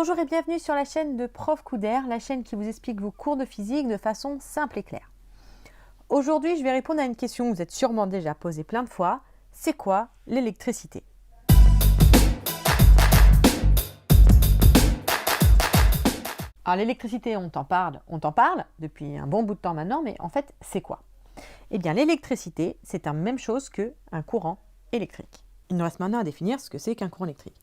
Bonjour et bienvenue sur la chaîne de Prof Couder, la chaîne qui vous explique vos cours de physique de façon simple et claire. Aujourd'hui, je vais répondre à une question que vous êtes sûrement déjà posée plein de fois. C'est quoi l'électricité? Alors l'électricité, on t'en parle depuis un bon bout de temps maintenant, mais en fait, c'est quoi? Eh bien, l'électricité, c'est la même chose qu'un courant électrique. Il nous reste maintenant à définir ce que c'est qu'un courant électrique.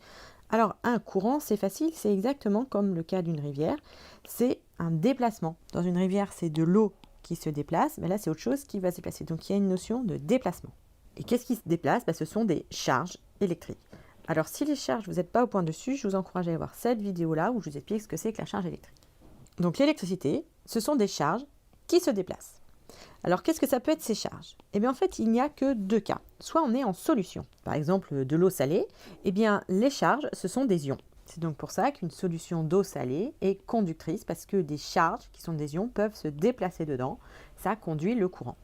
Alors, un courant, c'est facile, c'est exactement comme le cas d'une rivière, c'est un déplacement. Dans une rivière, c'est de l'eau qui se déplace, mais là, c'est autre chose qui va se déplacer. Donc, il y a une notion de déplacement. Et qu'est-ce qui se déplace? Ce sont des charges électriques. Alors, si les charges, vous n'êtes pas au point dessus, je vous encourage à aller voir cette vidéo-là où je vous explique ce que c'est que la charge électrique. Donc, l'électricité, ce sont des charges qui se déplacent. Alors, qu'est-ce que ça peut être ces charges? Eh bien, en fait, il n'y a que deux cas. Soit on est en solution, par exemple de l'eau salée, eh bien, les charges, ce sont des ions. C'est donc pour ça qu'une solution d'eau salée est conductrice, parce que des charges, qui sont des ions, peuvent se déplacer dedans. Ça conduit le courant.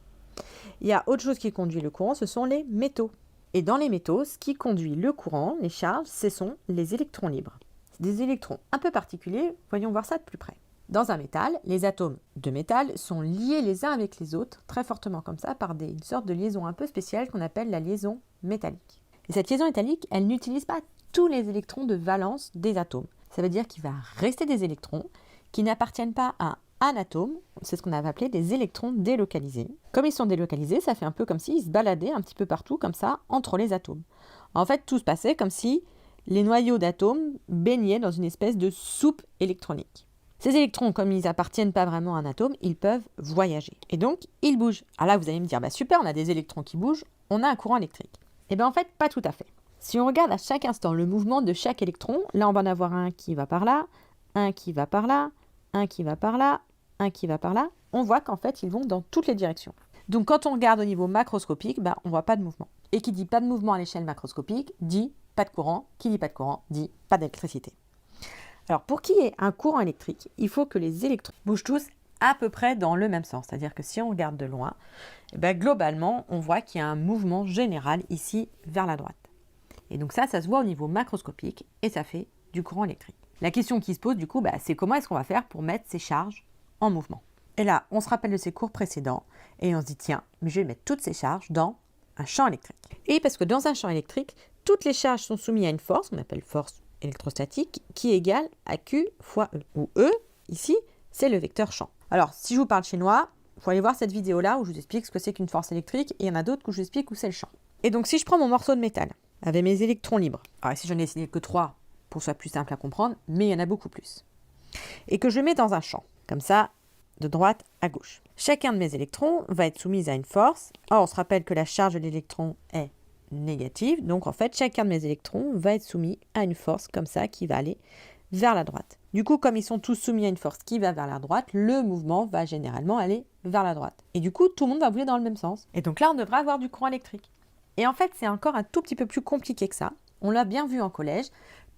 Il y a autre chose qui conduit le courant, ce sont les métaux. Et dans les métaux, ce qui conduit le courant, les charges, ce sont les électrons libres. C'est des électrons un peu particuliers, voyons voir ça de plus près. Dans un métal, les atomes de métal sont liés les uns avec les autres, très fortement comme ça, par une sorte de liaison un peu spéciale qu'on appelle la liaison métallique. Et cette liaison métallique, elle n'utilise pas tous les électrons de valence des atomes. Ça veut dire qu'il va rester des électrons qui n'appartiennent pas à un atome, c'est ce qu'on avait appelé des électrons délocalisés. Comme ils sont délocalisés, ça fait un peu comme s'ils se baladaient un petit peu partout comme ça, entre les atomes. En fait, tout se passait comme si les noyaux d'atomes baignaient dans une espèce de soupe électronique. Ces électrons, comme ils n'appartiennent pas vraiment à un atome, ils peuvent voyager. Et donc, ils bougent. Alors là, vous allez me dire, super, on a des électrons qui bougent, on a un courant électrique. Eh bien, en fait, pas tout à fait. Si on regarde à chaque instant le mouvement de chaque électron, là, on va en avoir un qui va par là, un qui va par là, un qui va par là, un qui va par là. On voit qu'en fait, ils vont dans toutes les directions. Donc, quand on regarde au niveau macroscopique, on ne voit pas de mouvement. Et qui dit pas de mouvement à l'échelle macroscopique, dit pas de courant. Qui dit pas de courant, dit pas d'électricité. Alors, pour qu'il y ait un courant électrique, il faut que les électrons bougent tous à peu près dans le même sens. C'est-à-dire que si on regarde de loin, globalement, on voit qu'il y a un mouvement général ici vers la droite. Et donc ça se voit au niveau macroscopique et ça fait du courant électrique. La question qui se pose du coup, c'est comment est-ce qu'on va faire pour mettre ces charges en mouvement? Et là, on se rappelle de ces cours précédents et on se dit, tiens, mais je vais mettre toutes ces charges dans un champ électrique. Et parce que dans un champ électrique, toutes les charges sont soumises à une force, qu'on appelle force électrostatique, qui est égale à Q fois E, où E, ici, c'est le vecteur champ. Alors, si je vous parle chinois, il faut aller voir cette vidéo-là où je vous explique ce que c'est qu'une force électrique, et il y en a d'autres où je vous explique où c'est le champ. Et donc, si je prends mon morceau de métal, avec mes électrons libres, alors ici, j'en ai essayé que 3, pour que ce soit plus simple à comprendre, mais il y en a beaucoup plus, et que je mets dans un champ, comme ça, de droite à gauche. Chacun de mes électrons va être soumis à une force. Or, on se rappelle que la charge de l'électron est négative, donc en fait chacun de mes électrons va être soumis à une force comme ça qui va aller vers la droite. Du coup, comme ils sont tous soumis à une force qui va vers la droite, le mouvement va généralement aller vers la droite. Et du coup, tout le monde va bouger dans le même sens. Et donc là, on devrait avoir du courant électrique. Et en fait, c'est encore un tout petit peu plus compliqué que ça. On l'a bien vu en collège.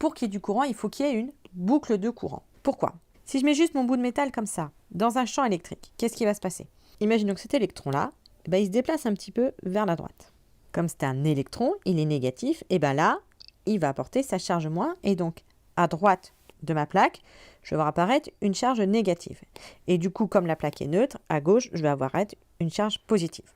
Pour qu'il y ait du courant, il faut qu'il y ait une boucle de courant. Pourquoi? Si je mets juste mon bout de métal comme ça, dans un champ électrique, qu'est-ce qui va se passer? Imaginons que cet électron-là, il se déplace un petit peu vers la droite. Comme c'est un électron, il est négatif, et là, il va apporter sa charge moins, et donc à droite de ma plaque, je vais voir apparaître une charge négative. Et du coup, comme la plaque est neutre, à gauche, je vais avoir une charge positive.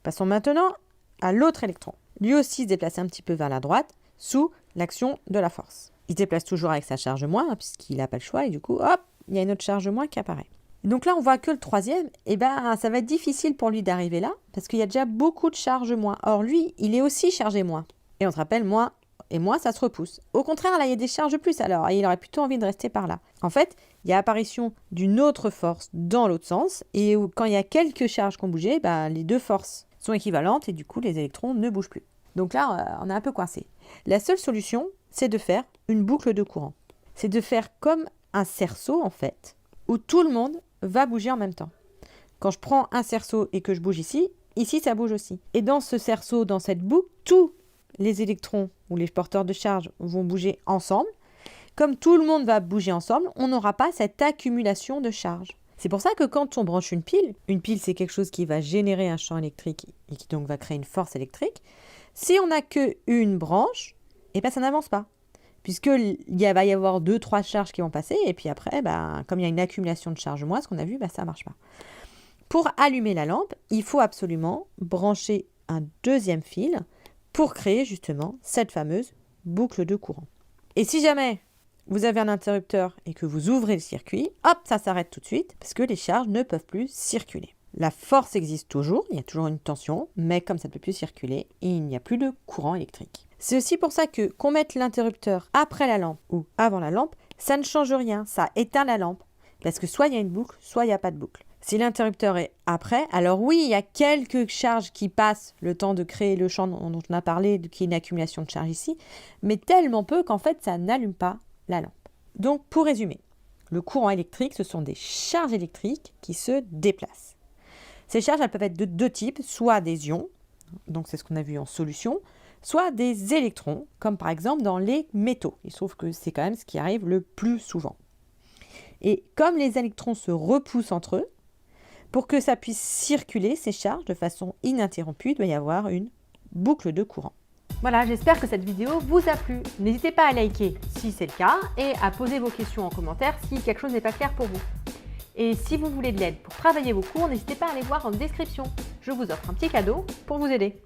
Passons maintenant à l'autre électron. Lui aussi se déplace un petit peu vers la droite, sous l'action de la force. Il se déplace toujours avec sa charge moins, puisqu'il n'a pas le choix, et du coup, hop, il y a une autre charge moins qui apparaît. Donc là, on voit que le troisième, ça va être difficile pour lui d'arriver là, parce qu'il y a déjà beaucoup de charges moins. Or, lui, il est aussi chargé moins. Et on se rappelle, moins et moins, ça se repousse. Au contraire, là, il y a des charges plus, alors il aurait plutôt envie de rester par là. En fait, il y a apparition d'une autre force dans l'autre sens, et quand il y a quelques charges qui ont bougé, les deux forces sont équivalentes, et du coup, les électrons ne bougent plus. Donc là, on est un peu coincé. La seule solution, c'est de faire une boucle de courant. C'est de faire comme un cerceau, en fait, où tout le monde va bouger en même temps. Quand je prends un cerceau et que je bouge ici, ici ça bouge aussi. Et dans ce cerceau, dans cette boucle, tous les électrons ou les porteurs de charge vont bouger ensemble. Comme tout le monde va bouger ensemble, on n'aura pas cette accumulation de charge. C'est pour ça que quand on branche une pile c'est quelque chose qui va générer un champ électrique et qui donc va créer une force électrique. Si on n'a qu'une branche, ça n'avance pas. puisqu'il va y avoir 2-3 charges qui vont passer, et puis après, comme il y a une accumulation de charges moins, ce qu'on a vu, ça ne marche pas. Pour allumer la lampe, il faut absolument brancher un deuxième fil pour créer justement cette fameuse boucle de courant. Et si jamais vous avez un interrupteur et que vous ouvrez le circuit, hop, ça s'arrête tout de suite parce que les charges ne peuvent plus circuler. La force existe toujours, il y a toujours une tension, mais comme ça ne peut plus circuler, il n'y a plus de courant électrique. C'est aussi pour ça que qu'on mette l'interrupteur après la lampe ou avant la lampe, ça ne change rien, ça éteint la lampe. Parce que soit il y a une boucle, soit il n'y a pas de boucle. Si l'interrupteur est après, alors oui, il y a quelques charges qui passent le temps de créer le champ dont on a parlé, qui est une accumulation de charges ici, mais tellement peu qu'en fait, ça n'allume pas la lampe. Donc, pour résumer, le courant électrique, ce sont des charges électriques qui se déplacent. Ces charges, elles peuvent être de deux types, soit des ions, donc c'est ce qu'on a vu en solution, soit des électrons, comme par exemple dans les métaux. Il se trouve que c'est quand même ce qui arrive le plus souvent. Et comme les électrons se repoussent entre eux, pour que ça puisse circuler, ces charges, de façon ininterrompue, il doit y avoir une boucle de courant. Voilà, j'espère que cette vidéo vous a plu. N'hésitez pas à liker si c'est le cas et à poser vos questions en commentaire si quelque chose n'est pas clair pour vous. Et si vous voulez de l'aide pour travailler vos cours, n'hésitez pas à aller voir en description. Je vous offre un petit cadeau pour vous aider.